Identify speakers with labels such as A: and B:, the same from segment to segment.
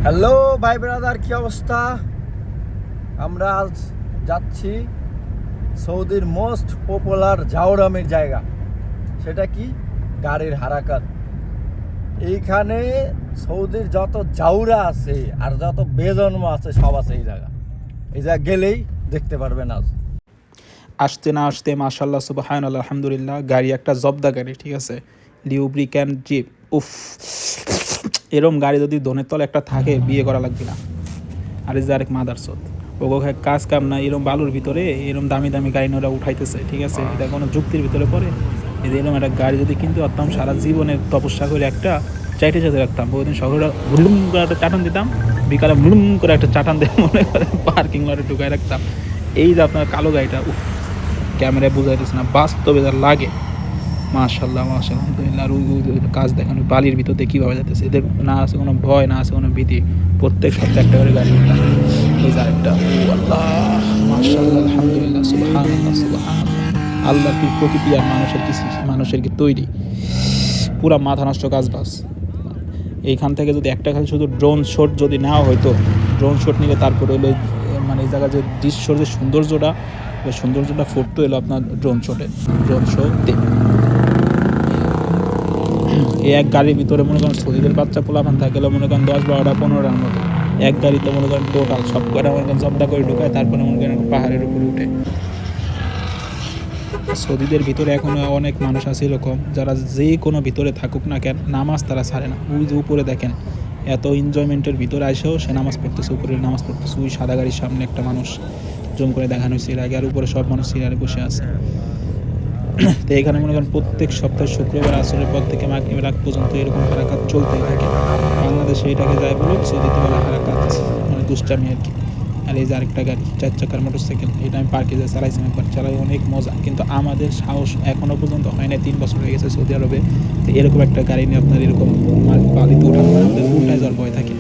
A: Hello ভাই brother, কি অবস্থা? আমরা আজ যাচ্ছি সৌদির মোস্ট পপুলার জাউরামের জায়গা। সেটা কি? গাড়ির হারাকাত। এইখানে সৌদির যত জাউরা আছে আর যত বেজন্ম আছে সব আছে এই জায়গা। এই জায়গা গেলেই দেখতে পারবেন। আজ
B: আসতে না আসতে মাশাল্লাহ সুবহানাল্লাহ আলহামদুলিল্লাহ, গাড়ি একটা জব্দা গাড়ি, ঠিক আছে, লিউব্রিক্যান্ট জিপ। উফ, এরম গাড়ি যদি দোনের তলে একটা থাকে বিয়ে করা লাগবে না। আর এই যে আরেক মাদারসোদ, ওকে কাজ কাম না, এরম বালুর ভিতরে এরম দামি দামি গাড়ি ওরা উঠাইতেছে, ঠিক আছে, এটা কোনো যুক্তির ভিতরে পড়ে? এরম একটা গাড়ি যদি কিনতে পারতাম, সারা জীবনের তপস্যা করে একটা চাইটে সাথে রাখতাম, ওই সকালে ভুলুম করে একটা চাটান দিতাম, বিকালে ভুলুম করে একটা চাটান দিয়ে মনে করে পার্কিং লটে ঢুকায় রাখতাম। এই যে আপনার কালো গাড়িটা, উফ, ক্যামেরায় বোঝাইতেছে না, বাস্তবে যা লাগে। মাশাল্লাহ মাশাল্লাহ আলহামদুলিল্লাহ। আর ওই কাজ দেখেন বালির ভিতর দিয়ে কীভাবে যাইতেছে, এদের না আছে কোনো ভয়, না আছে কোনো ভীতি। প্রত্যেক সপ্তাহে একটা করে গাড়ি উঠলাম। এই যে আরেকটা, আল্লাহ মাশাল্লাহ আলহামদুলিল্লাহ সুবহানাল্লাহ সুবহানাল্লাহ। আল্লাহর কি প্রকৃতি আর মানুষের কি তৈরি, পুরা মাথা নষ্ট কাজ বাস। এইখান থেকে যদি একটা খালি শুধু ড্রোন শট যদি নেওয়া হয়তো, ড্রোন শট নিলে তারপরে হলো মানে এই জায়গার যে দৃশ্যর যে সৌন্দর্যটা ফুটতো এলো আপনার ড্রোন শোতে। এই এক গাড়ির ভিতরে মনে করেন শরীরের বাচ্চা পোলাপান থাকলেও মনে করেন 10, 12, 15টার মতো এক গাড়িতে মনে করেন টোটাল সব কটা মনে করেন জব্দা করে ঢুকায়, তারপরে মনে করেন পাহাড়ের উপরে উঠে। সৌদিদের ভিতরে এখনো অনেক মানুষ আছে এরকম, যারা যে কোনো ভিতরে থাকুক না কেন নামাজ তারা ছাড়ে না। ওই যে উপরে দেখেন, এত এনজয়মেন্টের ভিতরে আসেও সে নামাজ পড়তেছে, উপরে নামাজ পড়তেছে। ওই সাদা গাড়ির সামনে একটা মানুষ জুম করে দেখানো হয়েছে এর আগে, আর উপরে সব মানুষ সিরিয়ালে বসে আছে। তো এখানে মনে করেন প্রত্যেক সপ্তাহে শুক্রবার আসরের পর থেকে মাগরিবের আগ পর্যন্ত এরকম হারাকাত চলতেই থাকে। বাংলাদেশে এটাকে যায় বলুন, সৌদিতে বলে হারাকাত, মানে দুষ্টামি আর কি। আর এই যে আরেকটা গাড়ি 4 চাকার মোটরসাইকেল, এটা আমি পার্কে যা চালাইছিলাম একবার, চালাই অনেক মজা, কিন্তু আমাদের সাহস এখনও পর্যন্ত হয় না। 3 বছর হয়ে গেছে সৌদি আরবে, তো এরকম একটা গাড়ি নিয়ে আপনার এরকম বালিতে ওঠার পরে আমাদের উল্টায় যাওয়ার ভয় থাকে।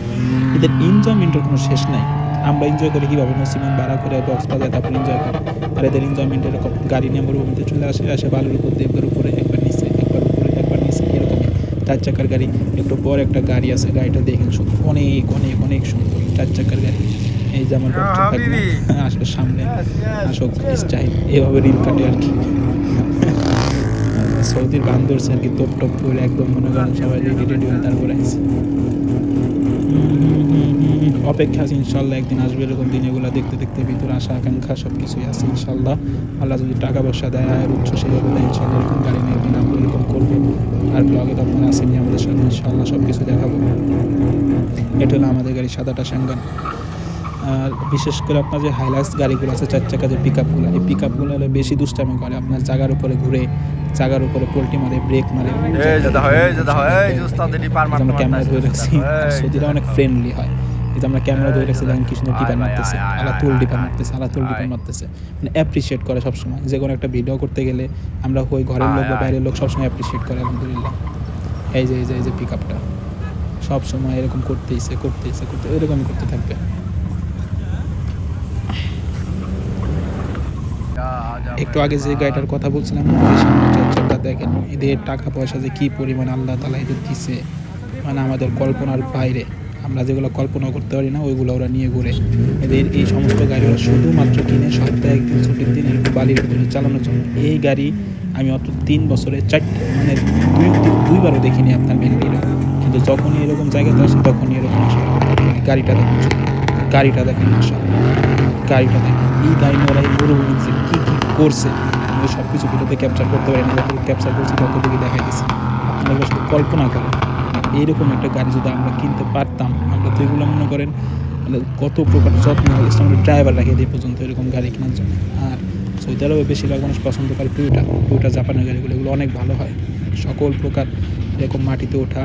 B: এদের এনজয়মেন্টের কোনো শেষ নাই। আমরা এনজয় করি কীভাবে, নসিমন ভাড়া করে বক্স বাজায় তারপর এনজয় করি। আর এদের এনজয়মেন্ট এরকম গাড়ি নিয়ে মরুভূমিতে চলে আসে বালুর উপর দিয়ে একবার উপরে একবার নিচে, একবার উপরে একবার নিচে, এরকমই। 4 চাকার গাড়ি, একটু পর একটা গাড়ি আছে, গাড়িটা দেখেন শুধু অনেক অনেক অনেক সুন্দর 4 চাকার গাড়ি। এই যে আমার বাচ্চা থাকবে আসলে সামনে আসক স্টাইল, এভাবে রিল কাটে আর কি। সৌদির গান ধরছে আর কি, টপ টপ করে একদম মনে করেন সবাই রেডি হয়ে তারপরে আসছে। অপেক্ষা আছে, ইনশাল্লাহ একদিন আসবে এরকম দিন। এগুলো দেখতে দেখতে ভিতরে আশা আকাঙ্ক্ষা সব কিছুই আছে ইনশাল্লাহ। আল্লাহ যদি টাকা পয়সা দেয় আর উচ্চ সেভাবে দেয়, ইনশাল্লাহ এরকম গাড়ি নিয়ে একদিন আমরা এরকম করবো। আর ব্লগে তো আপনারা আসেনি আমাদের সাথে, ইনশাল্লাহ সব কিছু দেখাবো। এটা হলো আমাদের গাড়ি সাদাটা স্যাঙ্গান। আর বিশেষ করে আপনার যে হাইলাক্স গাড়িগুলো আছে 4 চাকা, যে পিক আপগুলো, এই পিক আপগুলো হলে বেশি দুষ্টামি করে, আপনার জায়গার উপরে ঘুরে, জায়গার উপরে পোল্টি মারে, ব্রেক মারে। আমরা ক্যামেরা ধরে রাখছি, সৌদিরা অনেক ফ্রেন্ডলি হয়। এই যে আমরা ক্যামেরা ধরে রাখছি, দেখেন কি সুন্দর টিপার মারতেছে, আলাতুল টিপার মারতেছে, মানে অ্যাপ্রিসিয়েট করে সবসময়। যে কোনো একটা ভিডিও করতে গেলে আমরা ওই ঘরের লোক বা বাইরের লোক সবসময় অ্যাপ্রিসিয়েট করে, আলহামদুলিল্লাহ। এই যে পিক আপটা সবসময় এরকম করতে এরকমই করতে থাকবে। একটু আগে যে গাড়িটার কথা বলছিলাম, সামনে 4 চাকা দেখেন, এদের টাকা পয়সা যে কী পরিমাণ আল্লাহ তাআলা এদের দিছে, মানে আমাদের কল্পনার বাইরে। আমরা যেগুলো কল্পনা করতে পারি না ওইগুলো ওরা নিয়ে ঘুরে। এদের এই সমস্ত গাড়ি ওরা শুধুমাত্র কিনে সপ্তাহে একদিন ছুটির দিন এরকম বালির ভিতরে চালানোর জন্য। এই গাড়ি আমি অত 3 বছরে 4 মানে দুইবারও দেখিনি আপনার মেনলি এরকম, কিন্তু যখনই এরকম জায়গাতে আসে তখনই এরকম আসে। গাড়িটা দেখেন আসা, গাড়িটা দেখেন, এই গাড়ি নিয়ে ওরা এই মরুভূমি কী কী করছে আমি সব কিছু ভিডিওতে ক্যাপচার করতে পারি না, যতটুকু ক্যাপচার করছি ততটুকু দেখাই দিচ্ছি। আপনারা শুধু কল্পনা করেন, এইরকম একটা গাড়ি যদি আমরা কিনতে পারতাম, আমরা তো এগুলো মনে করেন মানে কত প্রকার যত্ন হয়েছে, আমরা ড্রাইভার রাখি এই পর্যন্ত এরকম গাড়ি কেনার জন্য। আর সৌদি আরবে বেশিরভাগ মানুষ পছন্দ করে টুয়োটা জাপানের গাড়িগুলো, এগুলো অনেক ভালো হয়। সকল প্রকার এরকম মাটিতে ওঠা,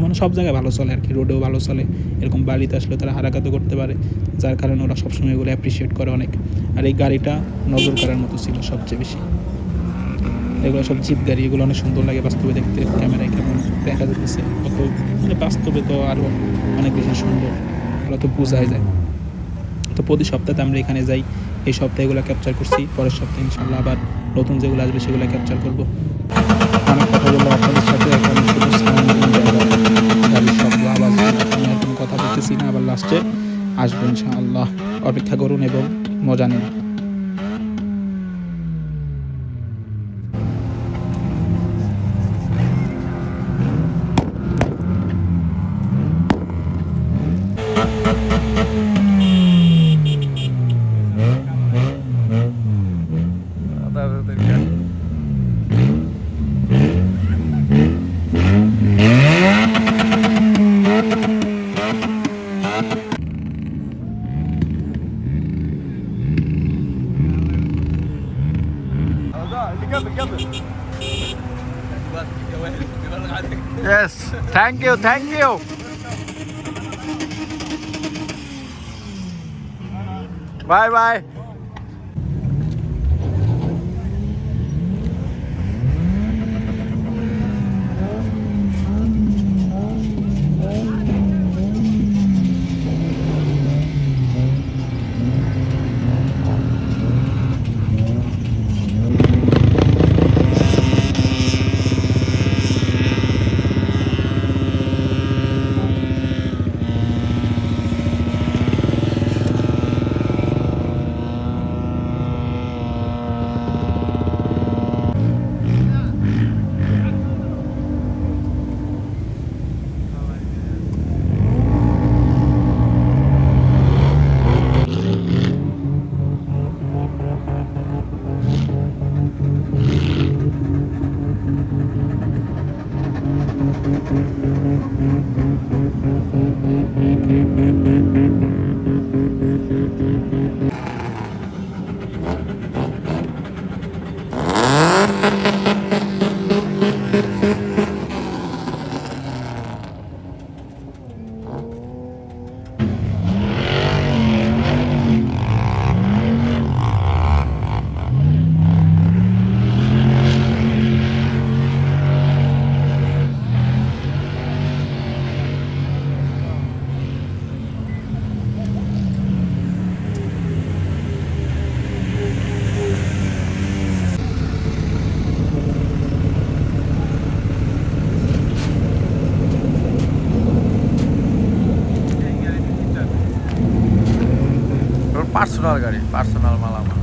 B: মানে সব জায়গায় ভালো চলে আর কি, রোডেও ভালো চলে। এরকম বাড়িতে আসলে তারা হারাকাতও করতে পারে, যার কারণে ওরা সবসময় এগুলো অ্যাপ্রিসিয়েট করে অনেক। আর এই গাড়িটা নজর করার মতো ছিল সবচেয়ে বেশি। এগুলো সব জিপ গাড়ি, এগুলো অনেক সুন্দর লাগে বাস্তবে দেখতে, ক্যামেরায় কেমন দেখা যাচ্ছে, কত মানে বাস্তবে তো আরও অনেক বেশি সুন্দর, ওগুলো তো বোঝাই যায়। তো প্রতি সপ্তাহে আমরা এখানে যাই, এই সপ্তাহে এগুলো ক্যাপচার করছি, পরের সপ্তাহে ইনশাল্লাহ আবার নতুন যেগুলো আসবে সেগুলো ক্যাপচার করবো। অনেক কথা বলবো আপনাদের সাথে, এখন শুধু গাড়ির শব্দ আওয়াজ কথা বলতেছি। আসছে, আসবো ইনশাআল্লাহ। অপেক্ষা করুন এবং মজা নিন।
A: Yes, thank you, thank you. Bye bye. Personal গাড়ি, personal মালামাল।